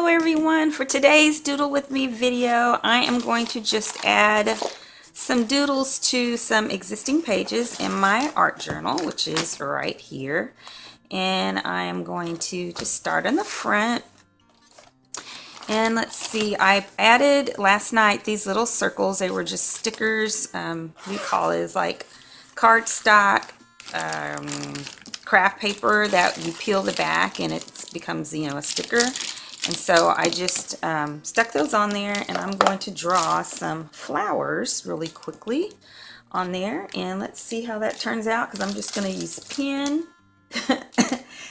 Hello everyone. For today's Doodle With Me video, I am going to just add some doodles to some existing pages in my art journal, which is right here. And I am going to just start on the front. And let's see, I added last night these little circles. They were just stickers. We call it like cardstock, craft paper that you peel the back and it becomes, you know, a sticker. And so I just stuck those on there, and I'm going to draw some flowers really quickly on there. And let's see how that turns out, because I'm just going to use pen.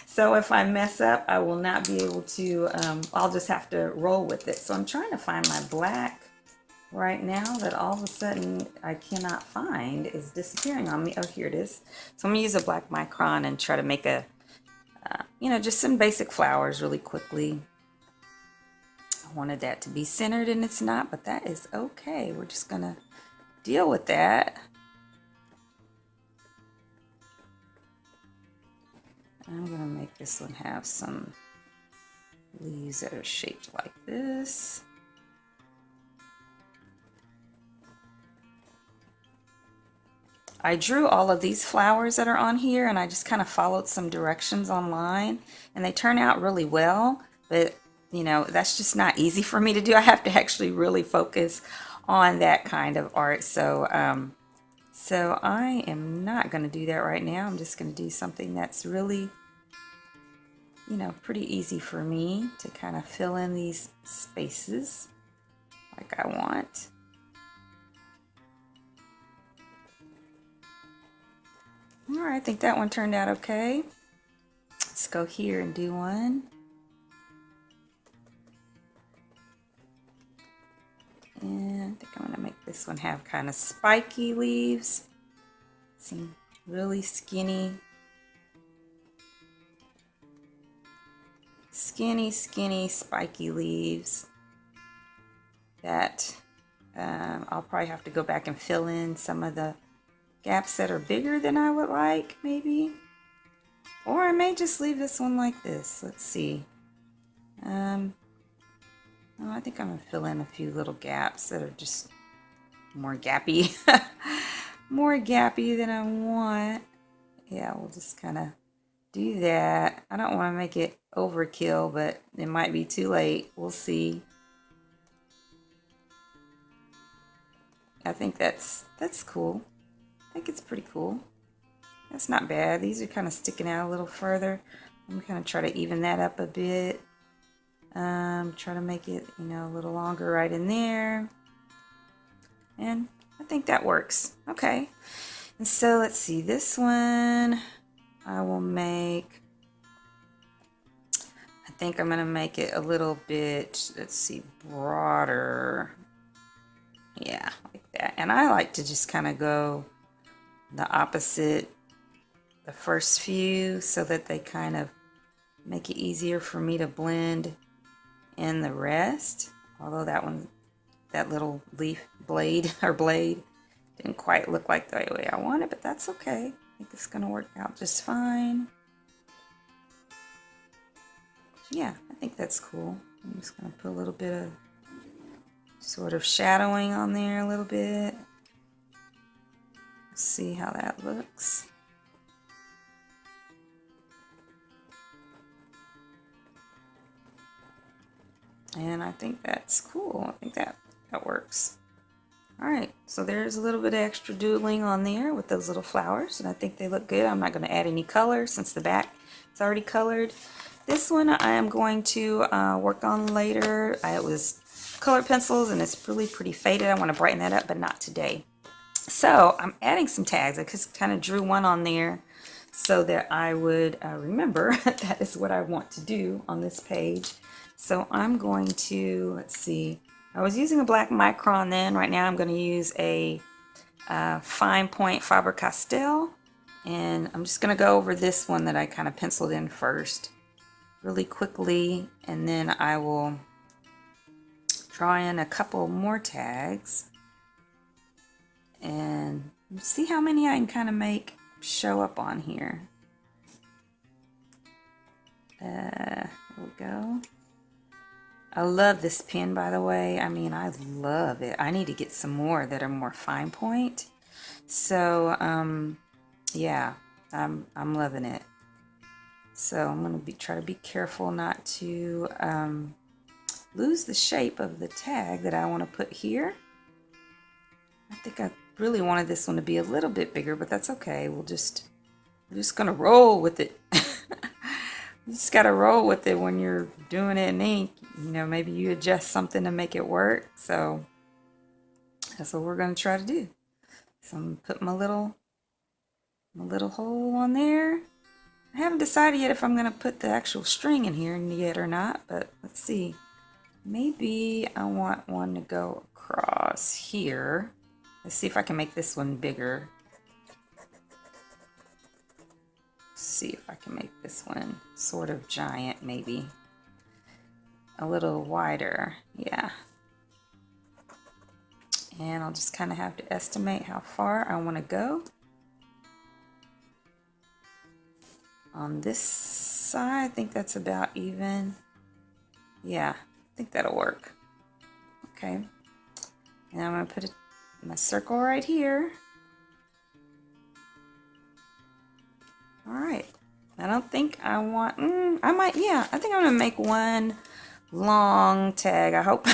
So if I mess up, I will not be able to, I'll just have to roll with it. So I'm trying to find my black right now that all of a sudden I cannot find, is disappearing on me. Oh, here it is. So I'm going to use a black micron and try to make a, you know, just some basic flowers really quickly. I wanted that to be centered and it's not, but that is okay. We're just going to deal with that. I'm going to make this one have some leaves that are shaped like this. I drew all of these flowers that are on here, and I just kind of followed some directions online, and they turn out really well, but you know, that's just not easy for me to do. I have to actually really focus on that kind of art. So so I am not going to do that right now. I'm just going to do something that's really, you know, pretty easy for me to kind of fill in these spaces like I want. All right, I think that one turned out okay. Let's go here and do one. And I think I'm going to make this one have kind of spiky leaves. Some really skinny, spiky leaves that I'll probably have to go back and fill in some of the gaps that are bigger than I would like, maybe. Or I may just leave this one like this. Let's see. Oh, I think I'm going to fill in a few little gaps that are just more gappy. More gappy than I want. Yeah, we'll just kind of do that. I don't want to make it overkill, but it might be too late. We'll see. I think that's cool. I think it's pretty cool. That's not bad. These are kind of sticking out a little further. I'm going to try to even that up a bit. Try to make it, you know, a little longer right in there. And I think that works. Okay. And so let's see, this one I will make, I think I'm going to make it a little bit, let's see, broader. Yeah, like that. And I like to just kind of go the opposite the first few so that they kind of make it easier for me to blend in the rest. Although that one, that little leaf blade or blade didn't quite look like the way I wanted, but that's okay. I think it's going to work out just fine. Yeah, I think that's cool. I'm just going to put a little bit of sort of shadowing on there a little bit. See how that looks. And I think that's cool. I think that works. All right, so there's a little bit of extra doodling on there with those little flowers, and I think they look good. I'm not going to add any color since the back is already colored. This one I am going to work on later. It was colored pencils, and it's really pretty faded. I want to brighten that up, but not today. So I'm adding some tags. I just kind of drew one on there so that I would remember that is what I want to do on this page. So I'm going to, let's see, I was using a black micron then. Right now I'm going to use a fine point faber-castell. And I'm just going to go over this one that I kind of penciled in first really quickly. And then I will draw in a couple more tags. And see how many I can kind of make show up on here. There we go. I love this pen, by the way. I mean, I love it. I need to get some more that are more fine point. So, yeah, I'm loving it. So I'm going to try to be careful not to lose the shape of the tag that I want to put here. I think I really wanted this one to be a little bit bigger, but that's okay. We're just going to roll with it. You just got to roll with it when you're doing it in ink. You know, maybe you adjust something to make it work. So that's what we're going to try to do. So I'm going to put my little hole on there. I haven't decided yet if I'm going to put the actual string in here yet or not, but let's see. Maybe I want one to go across here. Let's see if I can make this one bigger. See if I can make this one sort of giant, maybe a little wider. Yeah, and I'll just kind of have to estimate how far I want to go on this side. I think that's about even. Yeah, I think that'll work. Okay, and I'm going to put my circle right here. All right, I don't think I want, I might, yeah, I think I'm gonna make one long tag. I hope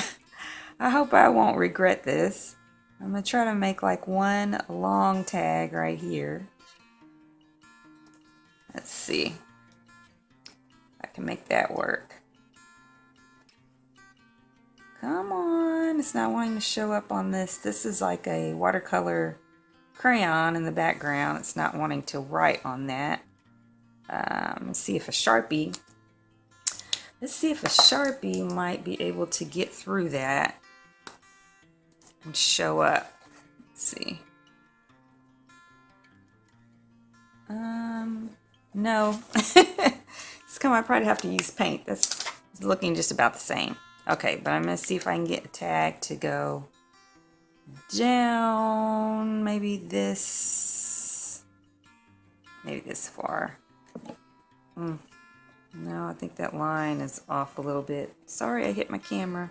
I won't regret this. I'm gonna try to make like one long tag right here. Let's see if I can make that work. Come on, it's not wanting to show up on this. This is like a watercolor crayon in the background. It's not wanting to write on that. Let's see if a Sharpie might be able to get through that and show up. Let's see. No. It's come, I probably have to use paint. That's looking just about the same. Okay, but I'm gonna see if I can get a tag to go down, maybe this far. No, I think that line is off a little bit. Sorry, I hit my camera.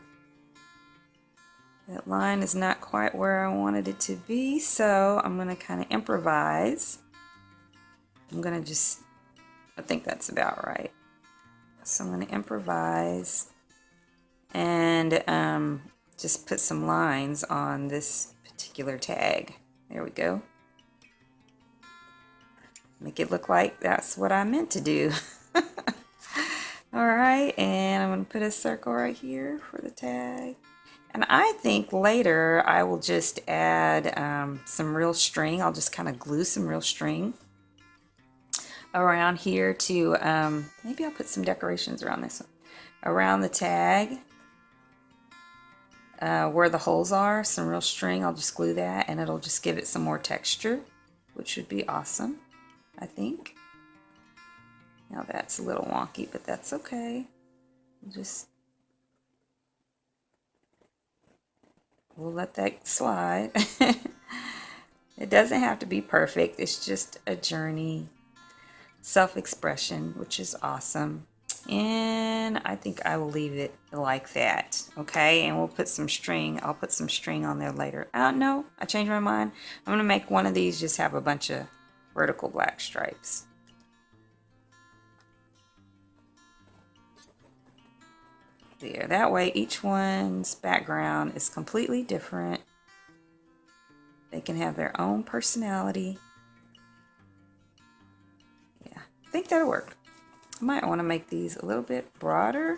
That line is not quite where I wanted it to be, so I'm gonna kind of improvise. I think that's about right. So I'm gonna improvise and just put some lines on this particular tag. There we go. Make it look like that's what I meant to do. All right, and I'm going to put a circle right here for the tag. And I think later I will just add some real string. I'll just kind of glue some real string around here to, maybe I'll put some decorations around this one. Around the tag, where the holes are, some real string. I'll just glue that and it'll just give it some more texture, which would be awesome, I think. Now that's a little wonky, but that's okay. We'll let that slide. It doesn't have to be perfect. It's just a journey, self-expression, which is awesome. And I think I will leave it like that. Okay, and we'll put some string. I'll put some string on there later. No, I changed my mind. I'm gonna make one of these just have a bunch of vertical black stripes. There, that way each one's background is completely different. They can have their own personality. Yeah, I think that'll work. I might want to make these a little bit broader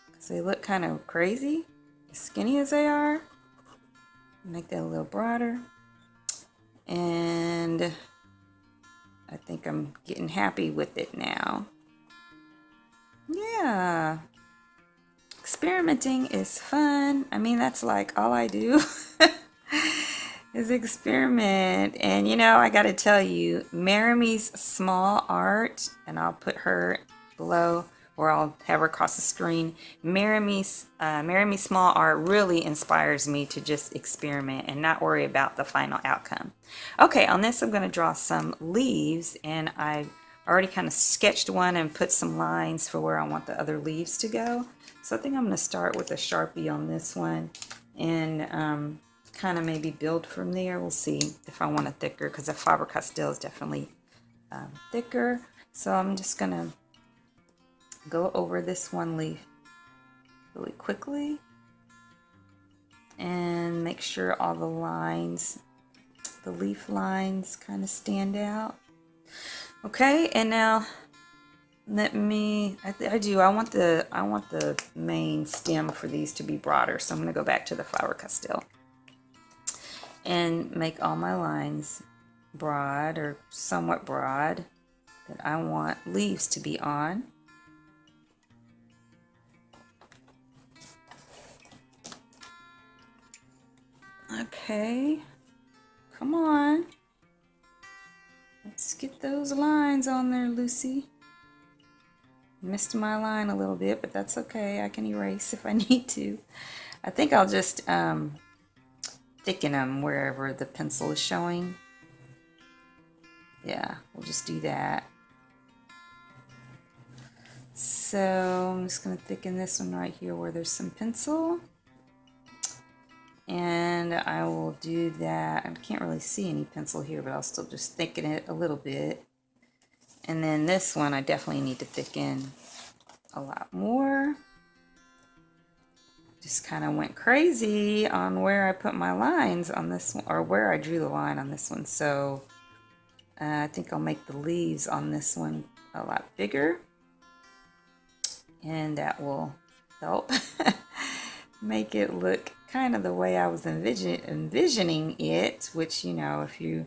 because they look kind of crazy, as skinny as they are. Make that a little broader. And I think I'm getting happy with it now. Yeah. Experimenting is fun. I mean, that's like all I do is experiment. And you know, I gotta tell you, Marimy's Small Art, and I'll put her below, or I'll have her across the screen. Marimy's Small Art really inspires me to just experiment and not worry about the final outcome. Okay, on this I'm gonna draw some leaves, and I I already kind of sketched one and put some lines for where I want the other leaves to go. So I think I'm going to start with a Sharpie on this one and kind of maybe build from there. We'll see if I want it thicker, because the faber-castell is definitely thicker. So I'm just going to go over this one leaf really quickly and make sure all the lines, the leaf lines, kind of stand out. Okay, and now let me, I want the main stem for these to be broader, so I'm going to go back to the faber-castell and make all my lines broad or somewhat broad that I want leaves to be on. Okay, come on. Let's get those lines on there, Lucy. Missed my line a little bit, but that's okay. I can erase if I need to. I think I'll just thicken them wherever the pencil is showing. Yeah, we'll just do that. So I'm just going to thicken this one right here where there's some pencil. And I will do that. I can't really see any pencil here, but I'll still just thicken it a little bit. And then this one I definitely need to thicken a lot more. Just kind of went crazy on where I put my lines on this one, or where I drew the line on this one. So I think I'll make the leaves on this one a lot bigger. And that will help make it look kind of the way I was envisioning it, which, you know, if you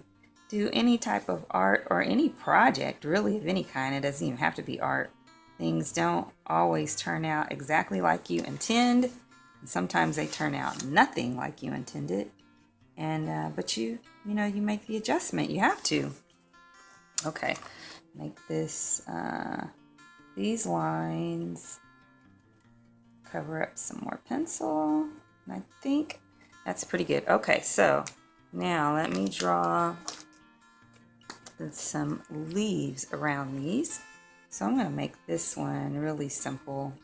do any type of art or any project really of any kind, it doesn't even have to be art, things don't always turn out exactly like you intend, and sometimes they turn out nothing like you intended, and but you know, you make the adjustment. You have to. Okay, make this these lines, cover up some more pencil. I think that's pretty good. Okay, so now let me draw some leaves around these. So I'm going to make this one really simple,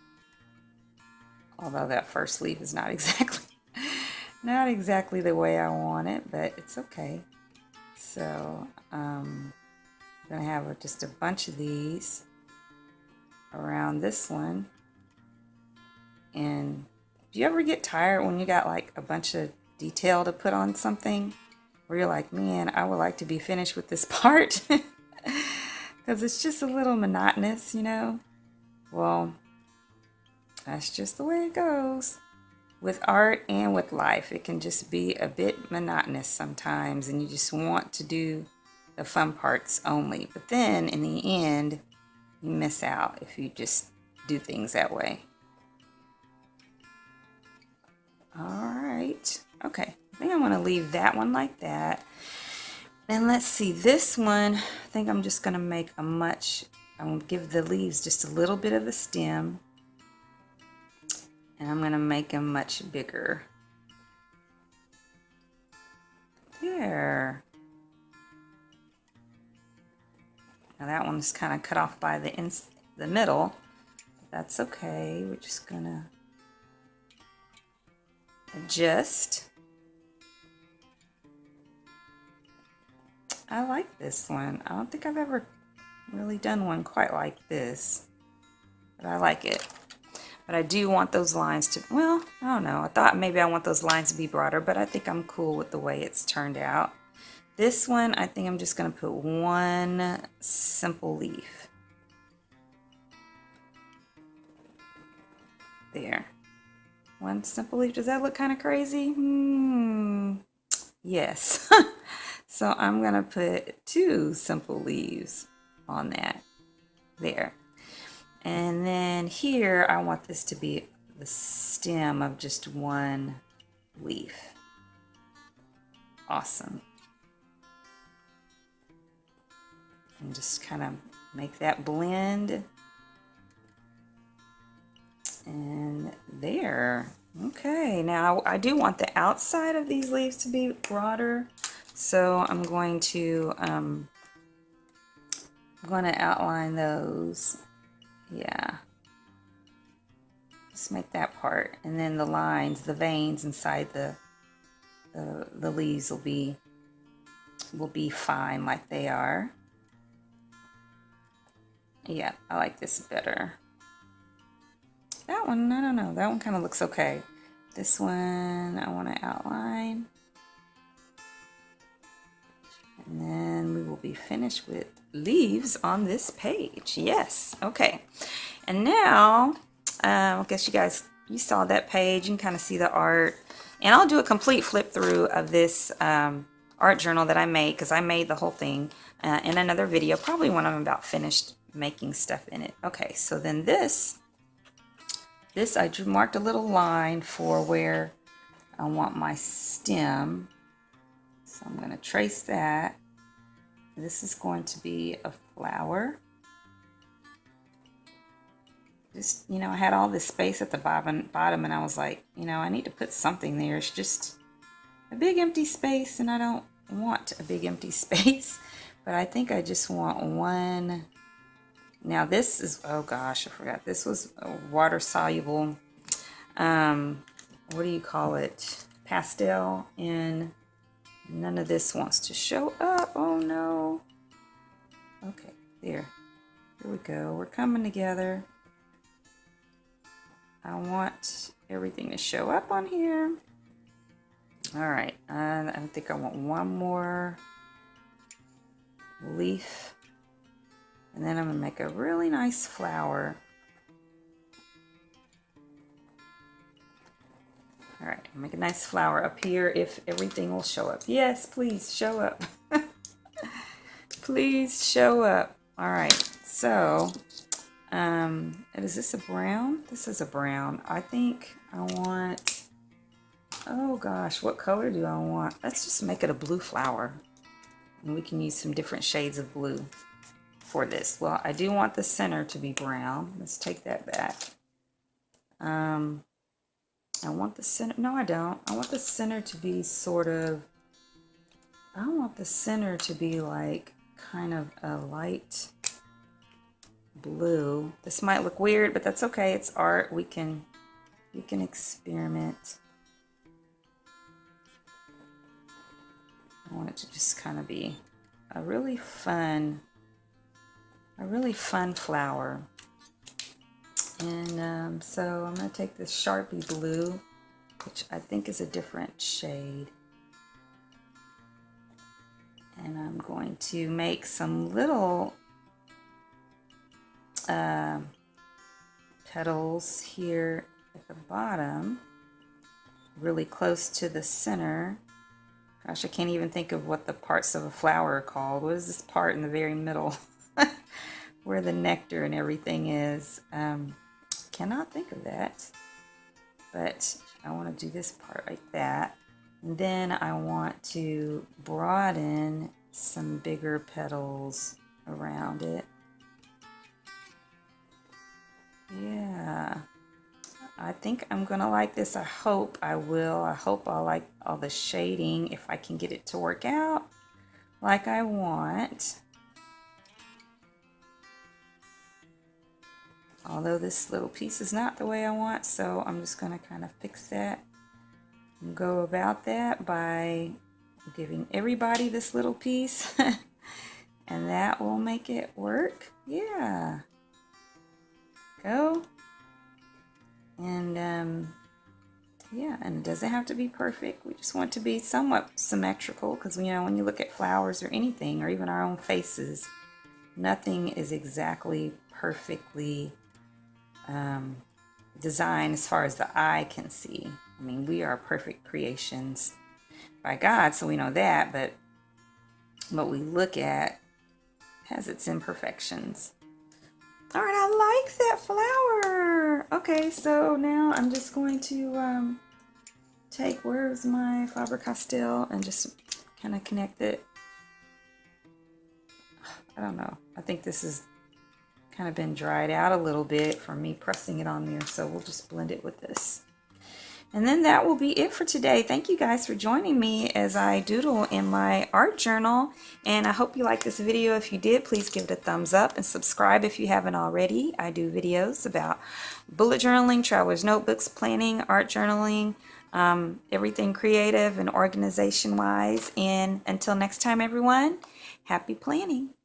although that first leaf is not exactly the way I want it, but it's okay. So I'm going to have just a bunch of these around this one. And do you ever get tired when you got like a bunch of detail to put on something, where you're like, man, I would like to be finished with this part because it's just a little monotonous, you know? Well, that's just the way it goes with art and with life. It can just be a bit monotonous sometimes, and you just want to do the fun parts only. But then in the end, you miss out if you just do things that way. All right, okay, I think I'm gonna leave that one like that. And let's see, this one, I think I'm just gonna make I'm gonna give the leaves just a little bit of a stem, and I'm gonna make them much bigger. There. Now that one's kind of cut off by the middle, but that's okay. We're just gonna adjust. I like this one. I don't think I've ever really done one quite like this, but I like it. But I do want those lines to, well, I don't know. I thought maybe I want those lines to be broader, but I think I'm cool with the way it's turned out. This one, I think I'm just going to put one simple leaf. There. One simple leaf. Does that look kind of crazy? Yes. So I'm going to put two simple leaves on that. There. And then here, I want this to be the stem of just one leaf. Awesome. And just kind of make that blend. And there. Okay, now I do want the outside of these leaves to be broader, so I'm going to I'm going to outline those. Yeah. Just make that part. And then the lines, the veins inside the leaves will be fine like they are. Yeah, I like this better. That one, no. That one kind of looks okay. This one, I want to outline. And then we will be finished with leaves on this page. Yes, okay. And now, I guess you saw that page. You can kind of see the art. And I'll do a complete flip through of this art journal that I made, because I made the whole thing in another video, probably when I'm about finished making stuff in it. Okay, so then this I marked a little line for where I want my stem. So I'm going to trace that. This is going to be a flower. Just, you know, I had all this space at the bottom and I was like, you know, I need to put something there. It's just a big empty space, and I don't want a big empty space, but I think I just want one. Now this is, oh gosh, I forgot. This was a water soluble, what do you call it? Pastel, and none of this wants to show up. Oh no. Okay, there. Here we go. We're coming together. I want everything to show up on here. All right, I think I want one more leaf. And then I'm gonna make a really nice flower. All right, make a nice flower up here if everything will show up. Yes, please show up. Please show up. All right, so, is this a brown? This is a brown. I think I want, oh gosh, what color do I want? Let's just make it a blue flower. And we can use some different shades of blue for this. Well, I do want the center to be brown. Let's take that back. I want the center, no I don't. I want the center to be sort of, I want the center to be like kind of a light blue. This might look weird, but that's okay. It's art. We can experiment. I want it to just kind of be a really fun flower. And so I'm going to take this Sharpie blue, which I think is a different shade. And I'm going to make some little petals here at the bottom, really close to the center. Gosh, I can't even think of what the parts of a flower are called. What is this part in the very middle? Where the nectar and everything is. Cannot think of that. But I want to do this part like that. And then I want to broaden some bigger petals around it. Yeah. I think I'm going to like this. I hope I will. I hope I'll like all the shading if I can get it to work out like I want. Although this little piece is not the way I want, so I'm just going to kind of fix that and go about that by giving everybody this little piece. And that will make it work. Yeah. Go. And yeah, and it doesn't have to be perfect. We just want it to be somewhat symmetrical, because, you know, when you look at flowers or anything, or even our own faces, nothing is exactly perfectly designed as far as the eye can see. I mean, we are perfect creations by God, so we know that, but what we look at has its imperfections. All right, I like that flower. Okay, so now I'm just going to take, where's my faber-castell, and just kind of connect it. I don't know. I think this has kind of been dried out a little bit from me pressing it on there, so we'll just blend it with this. And then that will be it for today. Thank you guys for joining me as I doodle in my art journal. And I hope you liked this video. If you did, please give it a thumbs up and subscribe if you haven't already. I do videos about bullet journaling, traveler's notebooks, planning, art journaling, everything creative and organization wise. And until next time, everyone, happy planning.